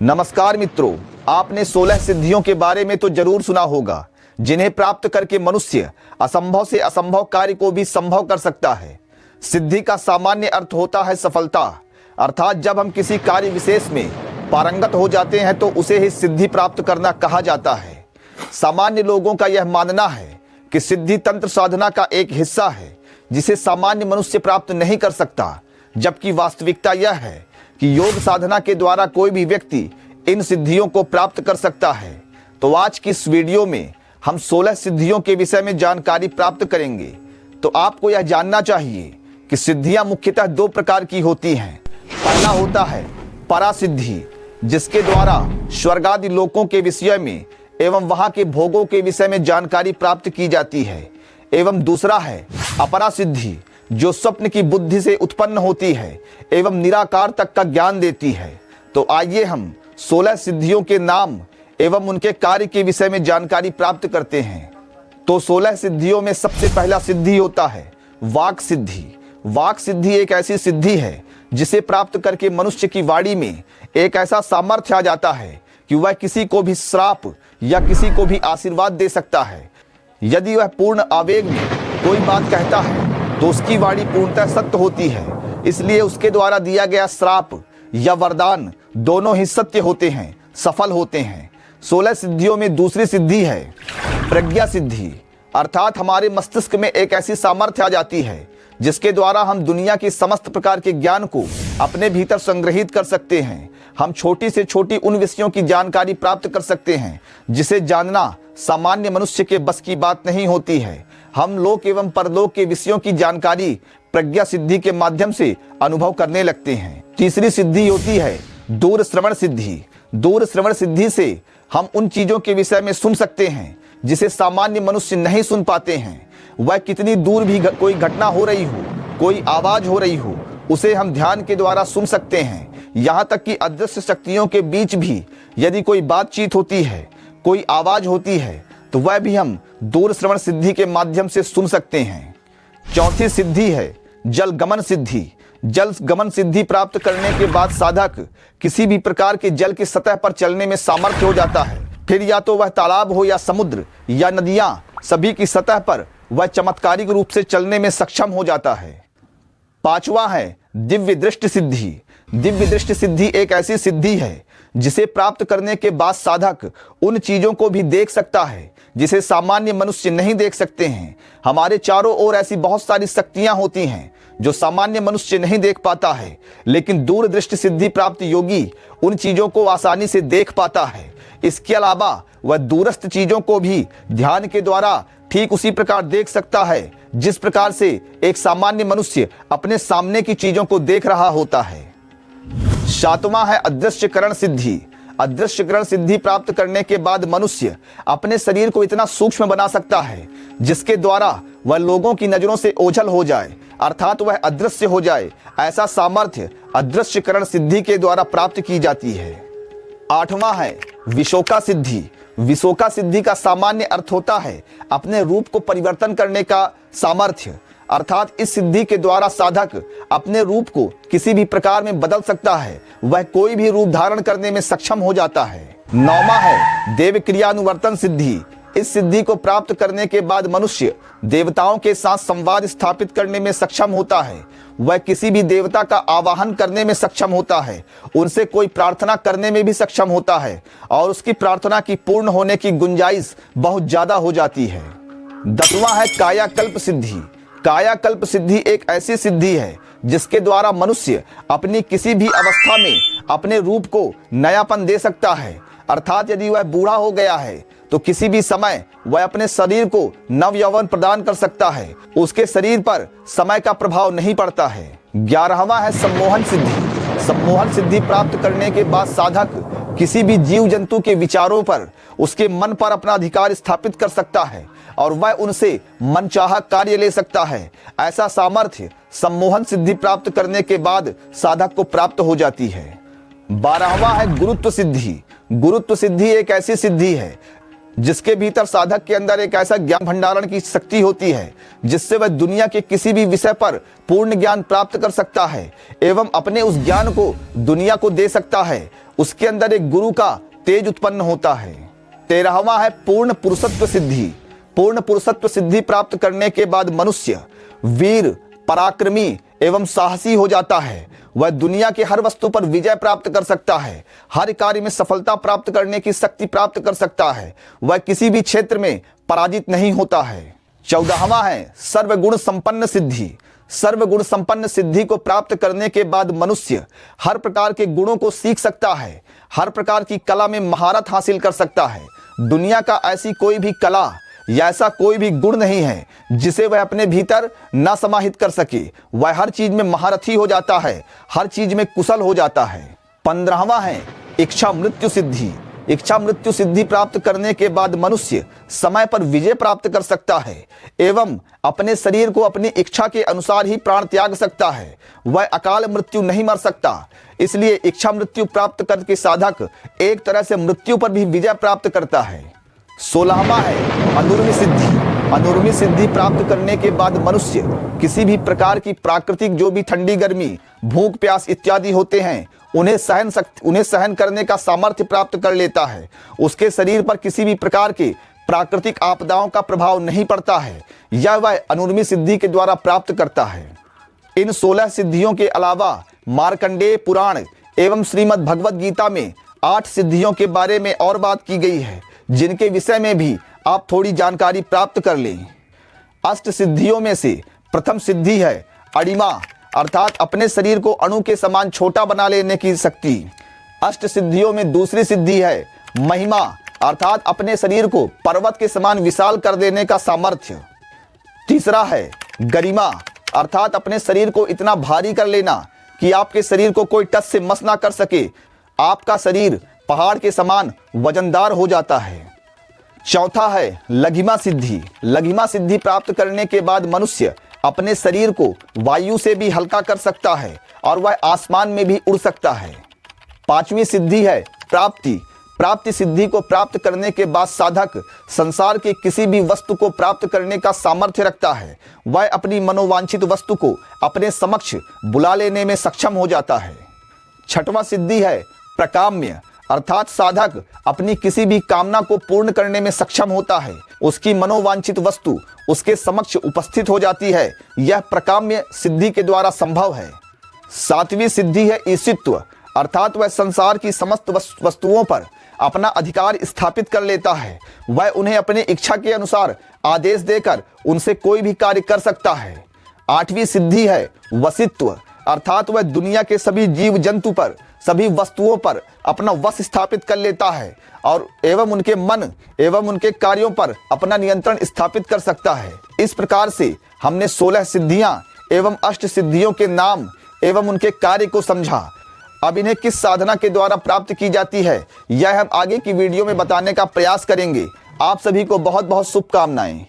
नमस्कार मित्रों, आपने 16 सिद्धियों के बारे में तो जरूर सुना होगा, जिन्हें प्राप्त करके मनुष्य असंभव से असंभव कार्य को भी संभव कर सकता है। सिद्धि का सामान्य अर्थ होता है सफलता, अर्थात जब हम किसी कार्य विशेष में पारंगत हो जाते हैं तो उसे ही सिद्धि प्राप्त करना कहा जाता है। सामान्य लोगों का यह मानना है कि सिद्धि तंत्र साधना का एक हिस्सा है जिसे सामान्य मनुष्य प्राप्त नहीं कर सकता, जबकि वास्तविकता यह है कि योग साधना के द्वारा कोई भी व्यक्ति इन सिद्धियों को प्राप्त कर सकता है। तो आज की इस वीडियो में हम 16 सिद्धियों के विषय में जानकारी प्राप्त करेंगे। तो आपको यह जानना चाहिए कि सिद्धियां मुख्यतः दो प्रकार की होती हैं। पहला होता है परासिद्धि, जिसके द्वारा स्वर्ग आदि लोकों के विषय में एवं वहां के भोगों के विषय में जानकारी प्राप्त की जाती है। एवं दूसरा है अपरासिद्धि, जो स्वप्न की बुद्धि से उत्पन्न होती है एवं निराकार तक का ज्ञान देती है। तो आइए हम 16 सिद्धियों के नाम एवं उनके कार्य के विषय में जानकारी प्राप्त करते हैं। तो 16 सिद्धियों में सबसे पहला सिद्धि होता है वाक सिद्धि। वाक सिद्धि एक ऐसी सिद्धि है जिसे प्राप्त करके मनुष्य की वाणी में एक ऐसा सामर्थ्य आ जाता है कि वह किसी को भी श्राप या किसी को भी आशीर्वाद दे सकता है। यदि वह पूर्ण आवेग में कोई बात कहता है तो उसकी वाणी पूर्णतः सत्य होती है, इसलिए उसके द्वारा दिया गया श्राप या वरदान दोनों ही सत्य होते हैं, सफल होते हैं। 16 सिद्धियों में दूसरी सिद्धि है प्रज्ञा सिद्धि, अर्थात हमारे मस्तिष्क में एक ऐसी सामर्थ्य आ जाती है जिसके द्वारा हम दुनिया की समस्त प्रकार के ज्ञान को अपने भीतर संग्रहित कर सकते हैं। हम छोटी से छोटी उन विषयों की जानकारी प्राप्त कर सकते हैं जिसे जानना सामान्य मनुष्य के बस की बात नहीं होती है। हम लोक एवं परलोक के विषयों की जानकारी प्रज्ञा सिद्धि के माध्यम से अनुभव करने लगते हैं। तीसरी सिद्धि होती है दूर श्रवण सिद्धि। दूर श्रवण सिद्धि से हम उन चीजों के विषय में सुन सकते हैं जिसे सामान्य मनुष्य नहीं सुन पाते हैं। वह कितनी दूर भी कोई घटना हो रही हो, कोई आवाज हो रही हो, उसे हम ध्यान के द्वारा सुन सकते हैं। यहाँ तक कि अदृश्य शक्तियों के बीच भी यदि कोई बातचीत होती है, कोई आवाज होती है, तो वह भी हम दूर श्रवण सिद्धि के माध्यम से सुन सकते हैं। चौथी सिद्धि है जल गमन सिद्धि। जल गमन सिद्धि प्राप्त करने के बाद साधक किसी भी प्रकार के जल की सतह पर चलने में सामर्थ्य हो जाता है। फिर या तो वह तालाब हो या समुद्र या नदियां, सभी की सतह पर वह चमत्कारिक रूप से चलने में सक्षम हो जाता है। पांचवा है दिव्य दृष्टि सिद्धि। दिव्य दृष्टि सिद्धि एक ऐसी सिद्धि है जिसे प्राप्त करने के बाद साधक उन चीजों को भी देख सकता है जिसे सामान्य मनुष्य नहीं देख सकते हैं। हमारे चारों ओर ऐसी बहुत सारी शक्तियां होती हैं जो सामान्य मनुष्य नहीं देख पाता है, लेकिन दूरदृष्टि सिद्धि प्राप्त योगी उन चीजों को आसानी से देख पाता है। इसके अलावा वह दूरस्थ चीजों को भी ध्यान के द्वारा ठीक उसी प्रकार देख सकता है जिस प्रकार से एक सामान्य मनुष्य अपने सामने की चीजों को देख रहा होता है। सातवां है अदृश्यकरण सिद्धि। अदृश्यकरण सिद्धि प्राप्त करने के बाद मनुष्य अपने शरीर को इतना सूक्ष्म बना सकता है जिसके द्वारा वह लोगों की नजरों से ओझल हो जाए, अर्थात वह अदृश्य हो जाए। ऐसा सामर्थ्य अदृश्यकरण सिद्धि के द्वारा प्राप्त की जाती है। आठवां है विशोका सिद्धि। विशोका सिद्धि का सामान्य अर्थ होता है अपने रूप को परिवर्तन करने का सामर्थ्य, अर्थात इस सिद्धि के द्वारा साधक अपने रूप को किसी भी प्रकार में बदल सकता है, वह कोई भी रूप धारण करने में सक्षम हो जाता है। नौवां है देव क्रियानुवर्तन सिद्धि। इस सिद्धि को प्राप्त करने के बाद मनुष्य देवताओं के साथ संवाद स्थापित करने में सक्षम होता है। वह किसी भी देवता का आवाहन करने में सक्षम होता है, उनसे कोई प्रार्थना करने में भी सक्षम होता है और उसकी प्रार्थना की पूर्ण होने की गुंजाइश बहुत ज्यादा हो जाती है। 10वां है कायाकल्प सिद्धि। कायाकल्प सिद्धि एक ऐसी सिद्धि है जिसके द्वारा मनुष्य अपनी किसी भी अवस्था में अपने रूप को नयापन दे सकता है, अर्थात यदि वह बूढ़ा हो गया है तो किसी भी समय वह अपने शरीर को नव यौवन प्रदान कर सकता है, उसके शरीर पर समय का प्रभाव नहीं पड़ता है। 11वां है सम्मोहन सिद्धि। सम्मोहन सिद्धि प्राप्त करने के बाद साधक किसी भी जीव जंतु के विचारों पर, उसके मन पर अपना अधिकार स्थापित कर सकता है और वह उनसे मनचाहा कार्य ले सकता है। ऐसा सामर्थ्य सम्मोहन सिद्धि प्राप्त करने के बाद साधक को प्राप्त हो जाती है। 12वां है गुरुत्व सिद्धि। गुरुत्व सिद्धि एक ऐसी सिद्धि है जिसके भीतर साधक के अंदर एक ऐसा ज्ञान भंडारण की शक्ति होती है जिससे वह दुनिया के किसी भी विषय पर पूर्ण ज्ञान प्राप्त कर सकता है एवं अपने उस ज्ञान को दुनिया को दे सकता है। उसके अंदर एक गुरु का तेज उत्पन्न होता है। 13वां है पूर्ण पुरुषत्व सिद्धि। पूर्ण पुरुषत्व सिद्धि प्राप्त करने के बाद मनुष्य वीर, पराक्रमी एवं साहसी हो जाता है। वह दुनिया की हर वस्तु पर विजय प्राप्त कर सकता है, हर कार्य में सफलता प्राप्त करने की शक्ति प्राप्त कर सकता है। वह किसी भी क्षेत्र में पराजित नहीं होता है। 14वां है सर्वगुण संपन्न सिद्धि। सर्वगुण संपन्न सिद्धि को प्राप्त करने के बाद मनुष्य हर प्रकार के गुणों को सीख सकता है, हर प्रकार की कला में महारत हासिल कर सकता है। दुनिया का ऐसी कोई भी कला या ऐसा कोई भी गुण नहीं है जिसे वह अपने भीतर न समाहित कर सके। वह हर चीज में महारथी हो जाता है, हर चीज में कुशल हो जाता है। 15वां है इच्छा मृत्यु सिद्धि। इच्छा मृत्यु सिद्धि प्राप्त करने के बाद मनुष्य समय पर विजय प्राप्त कर सकता है एवं अपने शरीर को अपनी इच्छा के अनुसार ही प्राण त्याग सकता है। वह अकाल मृत्यु नहीं मर सकता। इसलिए इच्छा मृत्यु प्राप्त करके साधक एक तरह से मृत्यु पर भी विजय प्राप्त करता है। 16वां है अनुर्मी सिद्धि। अनुर्मी सिद्धि प्राप्त करने के बाद मनुष्य किसी भी प्रकार की प्राकृतिक जो भी ठंडी गर्मी, भूख प्यास इत्यादि होते हैं उन्हें सहन करने का सामर्थ्य प्राप्त कर लेता है। उसके शरीर पर किसी भी प्रकार के प्राकृतिक आपदाओं का प्रभाव नहीं पड़ता है। यह वह अनुर्मी सिद्धि के द्वारा प्राप्त करता है। इन 16 सिद्धियों के अलावा मार्कंडेय पुराण एवं श्रीमद् भगवद गीता में 8 सिद्धियों के बारे में और बात की गई है, जिनके विषय में भी आप थोड़ी जानकारी प्राप्त कर लें। अष्ट सिद्धियों में से प्रथम सिद्धि है अणिमा, अर्थात अपने शरीर को अणु के समान छोटा बना लेने की शक्ति। अष्ट सिद्धियों में दूसरी सिद्धि है महिमा, अर्थात अपने शरीर को पर्वत के समान विशाल कर देने का सामर्थ्य। तीसरा है गरिमा, अर्थात अपने शरीर को इतना भारी कर लेना कि आपके शरीर को कोई टस से मस ना कर सके। आपका शरीर पहाड़ के समान वजनदार हो जाता है। चौथा है लघिमा सिद्धि। लघिमा सिद्धि प्राप्त करने के बाद मनुष्य अपने शरीर को वायु से भी हल्का कर सकता है और वह आसमान में भी उड़ सकता है। 5वीं सिद्धि है प्राप्ति। प्राप्ति सिद्धि को प्राप्त करने के बाद साधक संसार के किसी भी वस्तु को प्राप्त करने का सामर्थ्य रखता है। वह अपनी मनोवांछित वस्तु को अपने समक्ष बुला लेने में सक्षम हो जाता है। 6वां सिद्धि है प्रकाम्य, अर्थात साधक अपनी किसी भी कामना को पूर्ण करने में सक्षम होता है। उसकी मनोवांछित वस्तु उसके समक्ष उपस्थित हो जाती है। यह प्रकाम्य सिद्धि के द्वारा संभव है। 7वीं सिद्धि है ईशित्व, अर्थात वह संसार की समस्त वस्तुओं पर अपना अधिकार स्थापित कर लेता है। वह उन्हें अपनी इच्छा के अनुसार आदेश देकर उनसे कोई भी कार्य कर सकता है। 8वीं सिद्धि है वशित्व, अर्थात वह दुनिया के सभी जीव जंतु पर, सभी वस्तुओं पर अपना वश स्थापित कर लेता है और एवं उनके मन एवं उनके कार्यों पर अपना नियंत्रण स्थापित कर सकता है। इस प्रकार से हमने 16 सिद्धियां एवं अष्ट सिद्धियों के नाम एवं उनके कार्य को समझा। अब इन्हें किस साधना के द्वारा प्राप्त की जाती है यह हम आगे की वीडियो में बताने का प्रयास करेंगे। आप सभी को बहुत बहुत शुभकामनाएं।